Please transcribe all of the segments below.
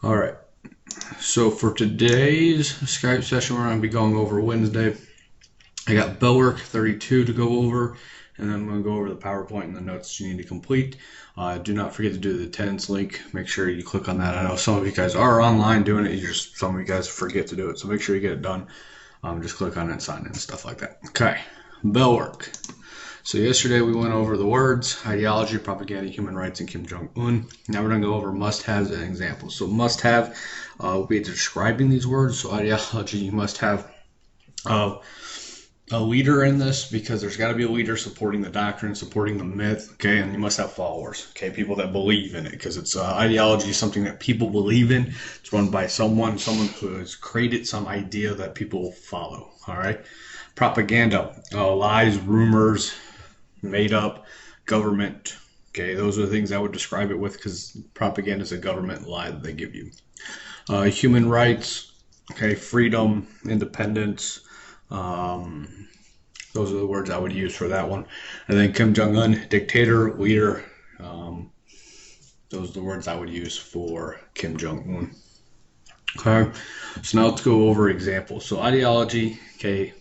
All right. So for today's Skype session, we're going to be going over Wednesday. I got Bellwork 32 to go over, and then I'm going to go over the PowerPoint and the notes you need to complete. Do not forget to do the attendance link. Make sure you click on that. I know some of you guys are online doing it. Some of you guys forget to do it, so make sure you get it done. Just click on it and sign in and stuff like that. Okay, Bellwork. So yesterday we went over the words, ideology, propaganda, human rights, and Kim Jong-un. Now we're going to go over must-haves and examples. So must-have will be describing these words. So ideology, you must have a leader in this because there's got to be a leader supporting the doctrine, supporting the myth, okay? And you must have followers, okay? People that believe in it because it's ideology is something that people believe in. It's run by someone who has created some idea that people follow, all right? Propaganda, lies, rumors, made up, government, okay? Those are the things I would describe it with because propaganda is a government lie that they give you. Human rights, okay? Freedom, independence, those are the words I would use for that one. And then Kim Jong-un, dictator, leader. Those are the words I would use for Kim Jong-un. Okay, so now let's go over examples. So ideology, okay.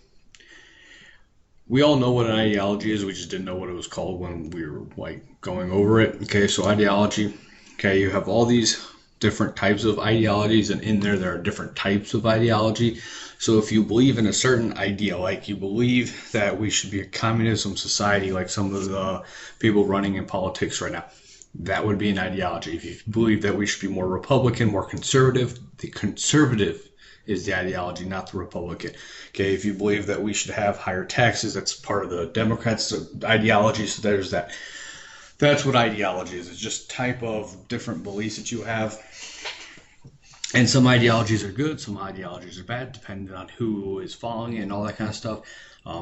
We all know what an ideology is. We just didn't know what it was called when we were going over it. Okay, so ideology. Okay, you have all these different types of ideologies, and in there are different types of ideology. So if you believe in a certain idea, like you believe that we should be a communism society, like some of the people running in politics right now, that would be an ideology. If you believe that we should be more Republican, more conservative, the conservative is the ideology, not the Republican. Okay, if you believe that we should have higher taxes, that's part of the Democrats' ideology, so there's that. That's what ideology is. It's just type of different beliefs that you have. And some ideologies are good, some ideologies are bad, depending on who is following it and all that kind of stuff.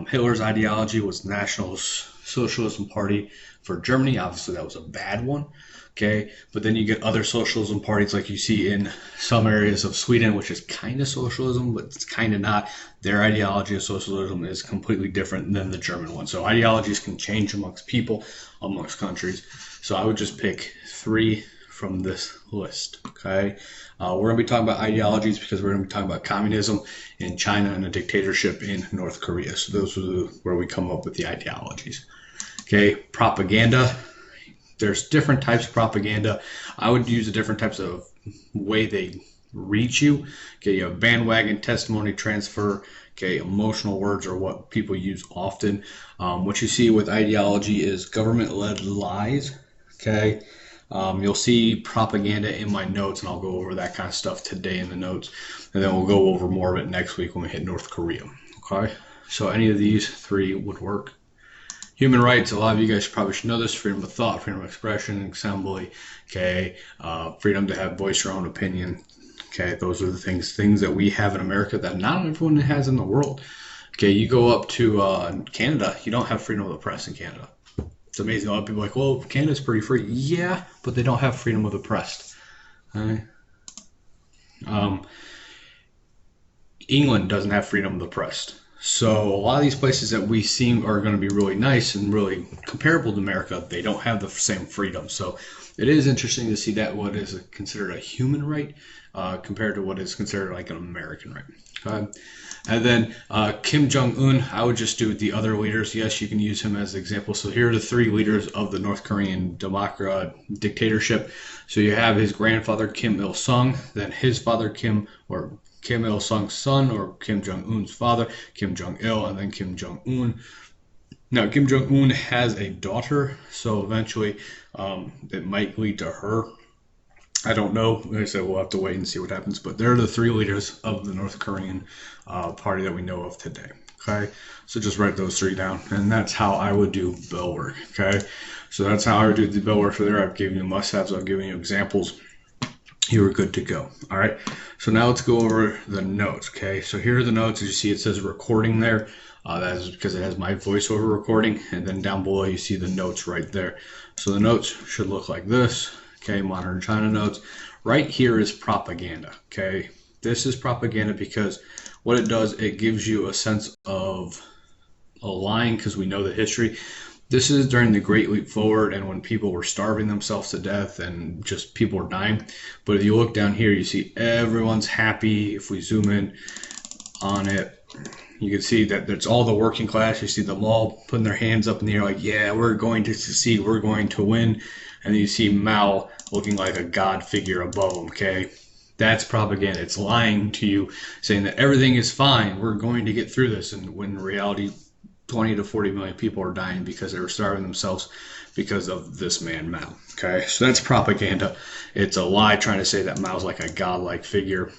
Hitler's ideology was National Socialism Party for Germany. Obviously, that was a bad one. Okay, but then you get other socialism parties like you see in some areas of Sweden, which is kind of socialism, but it's kind of not. Their ideology of socialism is completely different than the German one. So ideologies can change amongst people, amongst countries. So I would just pick 3 from this list, okay? We're going to be talking about ideologies because we're going to be talking about communism in China and a dictatorship in North Korea. So those are where we come up with the ideologies. Okay, propaganda. There's different types of propaganda. I would use the different types of way they reach you. Okay, you have bandwagon, testimony, transfer. Okay, emotional words are what people use often. What you see with ideology is government-led lies. Okay, you'll see propaganda in my notes, and I'll go over that kind of stuff today in the notes. And then we'll go over more of it next week when we hit North Korea. Okay, so any of these 3 would work. Human rights, a lot of you guys probably should know this: freedom of thought, freedom of expression, assembly, okay, freedom to have voice your own opinion. Okay, those are the things that we have in America that not everyone has in the world. Okay, you go up to Canada, you don't have freedom of the press in Canada. It's amazing. A lot of people are like, well, Canada's pretty free. Yeah, but they don't have freedom of the press. Okay. England doesn't have freedom of the press. So a lot of these places that we seem are going to be really nice and really comparable to America, they don't have the same freedom. So it is interesting to see that what is considered a human right compared to what is considered like an American right. Okay. And then Kim Jong-un, I would just do the other leaders. Yes, you can use him as an example. So here are the 3 leaders of the North Korean dictatorship. So you have his grandfather, Kim Il-sung, then his father, Kim Il-sung's son, or Kim Jong-un's father, Kim Jong-il, and then Kim Jong-un. Now, Kim Jong-un has a daughter, so eventually it might lead to her. I don't know. Like I said, we'll have to wait and see what happens. But they're the 3 leaders of the North Korean party that we know of today. Okay, so just write those 3 down, and that's how I would do Bellwork. Okay, so that's how I would do the Bellwork for there. I've given you must-haves. I've given you examples. You are good to go. All right, so now let's go over the notes. Okay, so here are the notes. As you see, it says recording there. That is because it has my voiceover recording, and then down below you see the notes right there. So the notes should look like this. Okay, modern China notes. Right here is propaganda. Okay, this is propaganda because what it does, it gives you a sense of a line because we know the history. This is during the Great Leap Forward and when people were starving themselves to death and just people were dying. But if you look down here, you see everyone's happy. If we zoom in on it, you can see that it's all the working class. You see them all putting their hands up in the air like, yeah, we're going to succeed, we're going to win. And then you see Mao looking like a god figure above them, okay? That's propaganda. It's lying to you, saying that everything is fine, we're going to get through this, and when in reality 20 to 40 million people are dying because they were starving themselves because of this man Mao. Okay, so that's propaganda. It's a lie trying to say that Mao's like a godlike figure.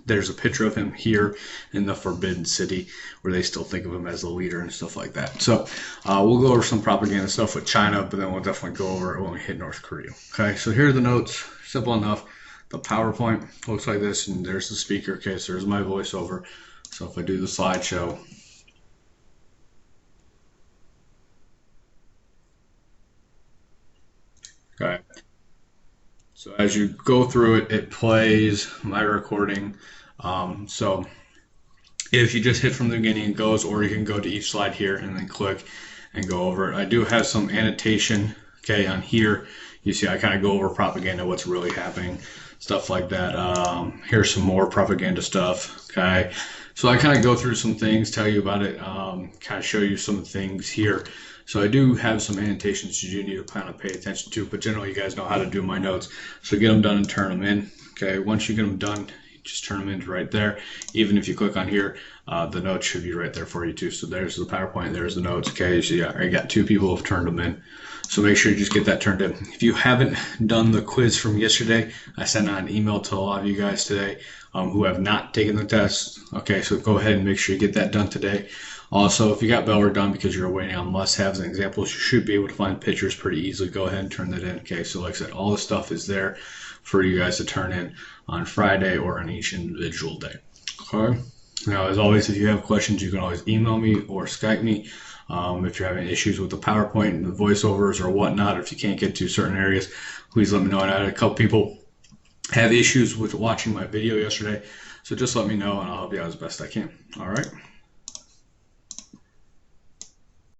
There's a picture of him here in the Forbidden City where they still think of him as the leader and stuff like that. So we'll go over some propaganda stuff with China, but then we'll definitely go over it when we hit North Korea. Okay, so here are the notes. Simple enough. The PowerPoint looks like this, and there's the speaker. Okay, so there's my voiceover. So if I do the slideshow, okay. So as you go through it, it plays my recording. So if you just hit from the beginning, it goes, or you can go to each slide here and then click and go over it. I do have some annotation, okay, on here. You see I kind of go over propaganda, what's really happening, stuff like that. Here's some more propaganda stuff, okay. So I kind of go through some things, tell you about it, kind of show you some things here. So I do have some annotations you do need to kind of pay attention to, but generally you guys know how to do my notes. So get them done and turn them in. Okay, once you get them done, just turn them into right there. Even if you click on here, the notes should be right there for you too. So there's the PowerPoint, there's the notes. Okay, so yeah, I got 2 people who have turned them in. So make sure you just get that turned in. If you haven't done the quiz from yesterday, I sent out an email to a lot of you guys today who have not taken the test. Okay, so go ahead and make sure you get that done today. Also, if you got Belware done because you're waiting on must-haves and examples, you should be able to find pictures pretty easily. Go ahead and turn that in. Okay, so like I said, all the stuff is there for you guys to turn in on Friday or on each individual day. Okay. Now, as always, if you have questions, you can always email me or Skype me. If you're having issues with the PowerPoint and the voiceovers or whatnot, or if you can't get to certain areas, please let me know. And I had a couple people have issues with watching my video yesterday, so just let me know and I'll help you out as best I can. All right.